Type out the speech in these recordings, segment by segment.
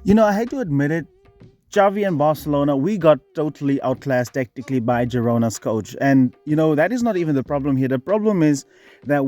I hate to admit it, Xavi and Barcelona, we got totally outclassed tactically by Girona's coach. And, that is not even the problem here. The problem is that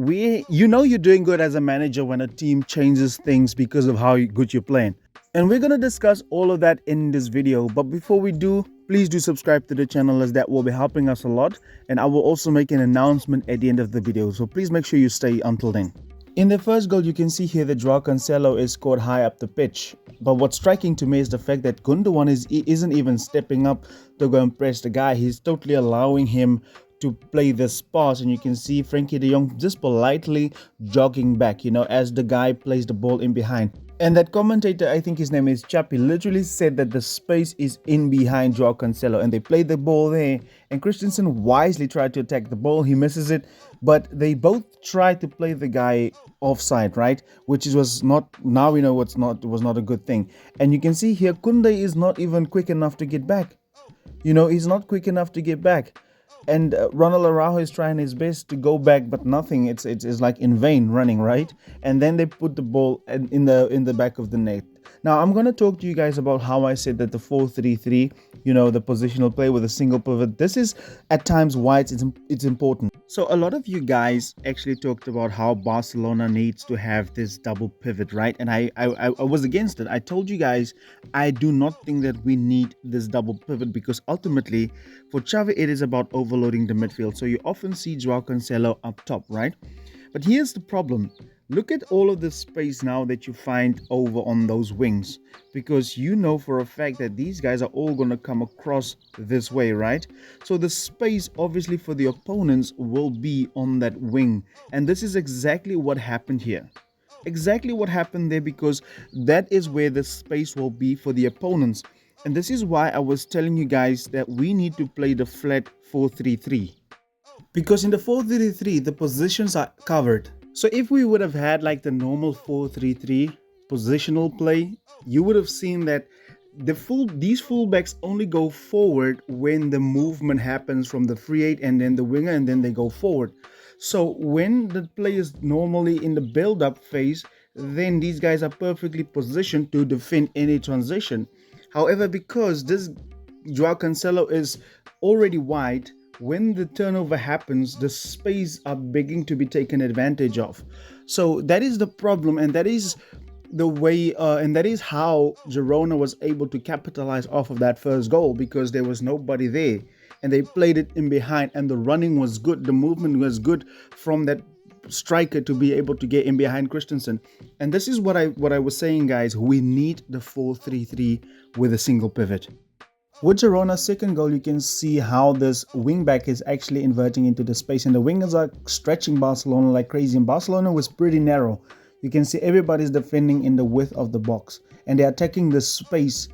you're doing good as a manager when a team changes things because of how good you're playing. And we're going to discuss all of that in this video. But before we do, please do subscribe to the channel, as that will be helping us a lot. And I will also make an announcement at the end of the video. So please make sure you stay until then. In the first goal, you can see here that Joao Cancelo is scored high up the pitch. But what's striking to me is the fact that Gundogan isn't even stepping up to go and press the guy. He's totally allowing him to play this pass, and you can see Frankie de Jong just politely jogging back, as the guy plays the ball in behind. And that commentator, I think his name is Chappie, literally said that the space is in behind Joao Cancelo, and they played the ball there, and Christensen wisely tried to attack the ball. He misses it, but they both tried to play the guy offside, right? Which was not, now we know it was not a good thing. And you can see here, Koundé is not even quick enough to get back. He's not quick enough to get back. And Ronald Araujo is trying his best to go back, but nothing. It's like in vain running, right? And then they put the ball in the back of the net. Now I'm going to talk to you guys about how I said that the 4-3-3, the positional play with a single pivot, this is at times why it's important. So a lot of you guys actually talked about how Barcelona needs to have this double pivot, right? And I was against it. I told you guys I do not think that we need this double pivot, because ultimately for Xavi it is about overloading the midfield. So you often see Joao Cancelo up top, right? But here's the problem. Look at all of the space now that you find over on those wings, because you know for a fact that these guys are all going to come across this way, right? So the space obviously for the opponents will be on that wing, and this is exactly what happened here. Exactly what happened there, because that is where the space will be for the opponents. And this is why I was telling you guys that we need to play the flat 4-3-3. Because in the 4-3-3, the positions are covered. So if we would have had like the normal 4-3-3 positional play, you would have seen that these fullbacks only go forward when the movement happens from the free eight and then the winger, and then they go forward. So when the play is normally in the build-up phase, then these guys are perfectly positioned to defend any transition. However, because this Joao Cancelo is already wide, when the turnover happens, the space are beginning to be taken advantage of. So that is the problem, and that is the way, and that is how Girona was able to capitalize off of that first goal, because there was nobody there, and they played it in behind, and the running was good, the movement was good from that striker to be able to get in behind Christensen. And this is what I was saying, guys. We need the 4-3-3 with a single pivot. With Girona's second goal, you can see how this wingback is actually inverting into the space, and the wingers are stretching Barcelona like crazy, and Barcelona was pretty narrow. You can see everybody's defending in the width of the box, and they're attacking the space,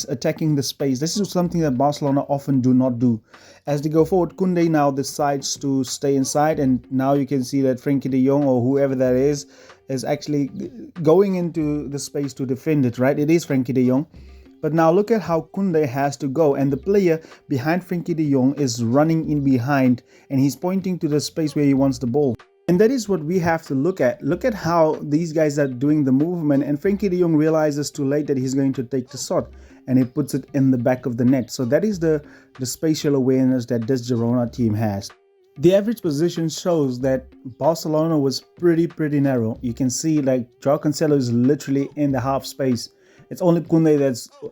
attacking the space. This is something that Barcelona often do not do. As they go forward, Koundé now decides to stay inside, and now you can see that Frankie de Jong, or whoever that is actually going into the space to defend it, right? It is Frankie de Jong. But now look at how Koundé has to go, and the player behind Frankie de Jong is running in behind, and he's pointing to the space where he wants the ball. And that is what we have to look at. Look at how these guys are doing the movement, and Frankie de Jong realizes too late that he's going to take the shot, and he puts it in the back of the net. So that is the spatial awareness that this Girona team has. The average position shows that Barcelona was pretty narrow. You can see like Joao Cancelo is literally in the half space. It's only Koundé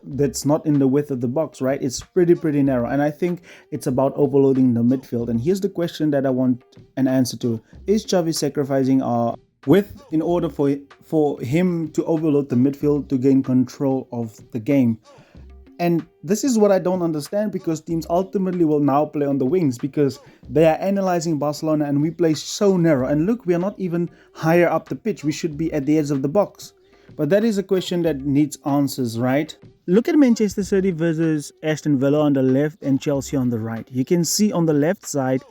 that's not in the width of the box, right? It's pretty narrow, and I think it's about overloading the midfield. And here's the question that I want an answer to: is Xavi sacrificing our width in order for him to overload the midfield to gain control of the game? And this is what I don't understand, because teams ultimately will now play on the wings, because they are analyzing Barcelona and we play so narrow. And look, we are not even higher up the pitch. We should be at the edge of the box. But that is a question that needs answers, right? Look at Manchester City versus Aston Villa on the left and Chelsea on the right. You can see on the left side,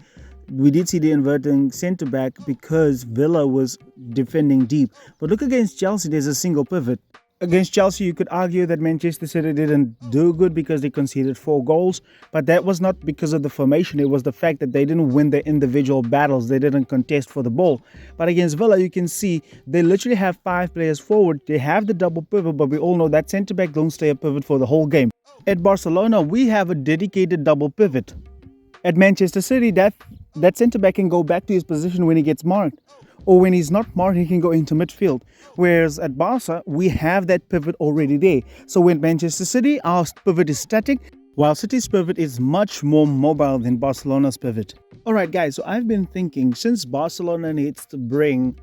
we did see the inverting centre back because Villa was defending deep. But look against Chelsea, there's a single pivot. Against Chelsea, you could argue that Manchester City didn't do good because they conceded 4 goals, but that was not because of the formation. It was the fact that they didn't win their individual battles. They didn't contest for the ball. But against Villa, you can see they literally have 5 players forward. They have the double pivot, but we all know that centre-back don't stay a pivot for the whole game. At Barcelona, we have a dedicated double pivot. At Manchester City, that centre-back can go back to his position when he gets marked. Or when he's not marked, he can go into midfield. Whereas at Barca, we have that pivot already there. So when Manchester City, our pivot is static, while City's pivot is much more mobile than Barcelona's pivot. Alright guys, so I've been thinking, since Barcelona needs to bring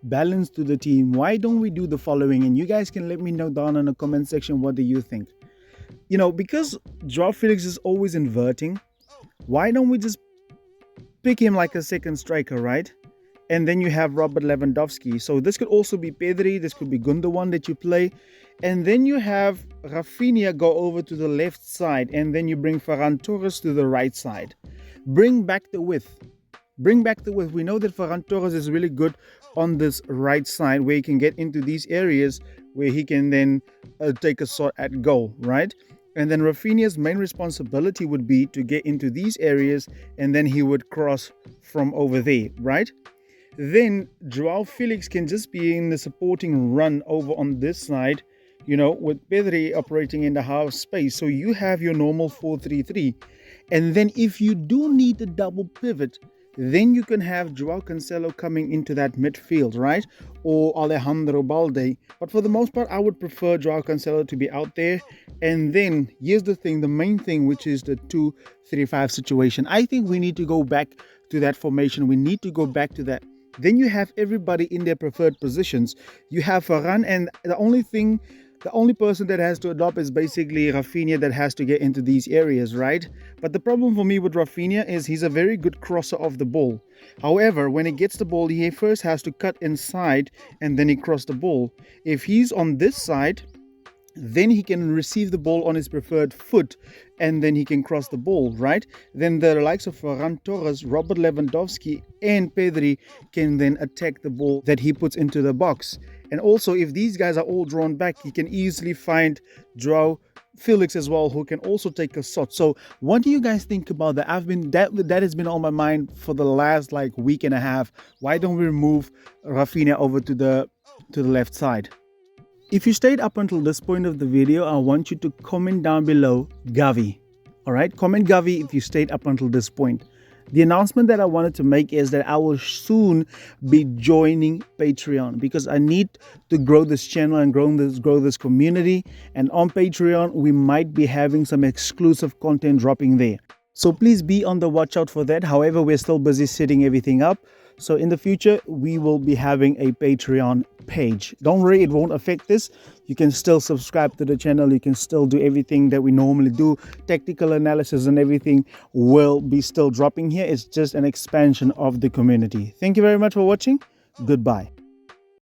balance to the team, why don't we do the following? And you guys can let me know down in the comment section, what do you think? Because Joao Felix is always inverting, why don't we just pick him like a second striker, right? And then you have Robert Lewandowski. So this could also be Pedri. This could be Gundogan that you play. And then you have Rafinha go over to the left side. And then you bring Ferran Torres to the right side. Bring back the width. Bring back the width. We know that Ferran Torres is really good on this right side, where he can get into these areas where he can then take a shot at goal, right? And then Rafinha's main responsibility would be to get into these areas, and then he would cross from over there, right? Then Joao Felix can just be in the supporting run over on this side, with Pedri operating in the half space. So you have your normal 4-3-3. And then if you do need a double pivot, then you can have Joao Cancelo coming into that midfield, right? Or Alejandro Balde. But for the most part, I would prefer Joao Cancelo to be out there. And then here's the thing, the main thing, which is the 2-3-5 situation. I think we need to go back to that formation. We need to go back to that. Then you have everybody in their preferred positions. You have Varane, and the only person that has to adopt is basically Rafinha, that has to get into these areas, right? But the problem for me with Rafinha is he's a very good crosser of the ball. However, when he gets the ball, he first has to cut inside and then he cross the ball. If he's on this side, then he can receive the ball on his preferred foot and then he can cross the ball, right? Then the likes of Ferran Torres, Robert Lewandowski and Pedri can then attack the ball that he puts into the box. And also, if these guys are all drawn back, he can easily find Joao Felix as well, who can also take a shot. So what do you guys think about that? That has been on my mind for the last week and a half. Why don't we move Rafinha over to the left side? If you stayed up until this point of the video, I want you to comment down below Gavi. Alright, comment Gavi if you stayed up until this point. The announcement that I wanted to make is that I will soon be joining Patreon, because I need to grow this channel and grow this community. And on Patreon, we might be having some exclusive content dropping there. So please be on the watch out for that. However, we're still busy setting everything up. So in the future, we will be having a Patreon page. Don't worry, it won't affect this. You can still subscribe to the channel. You can still do everything that we normally do. Technical analysis and everything will be still dropping here. It's just an expansion of the community. Thank you very much for watching. Goodbye.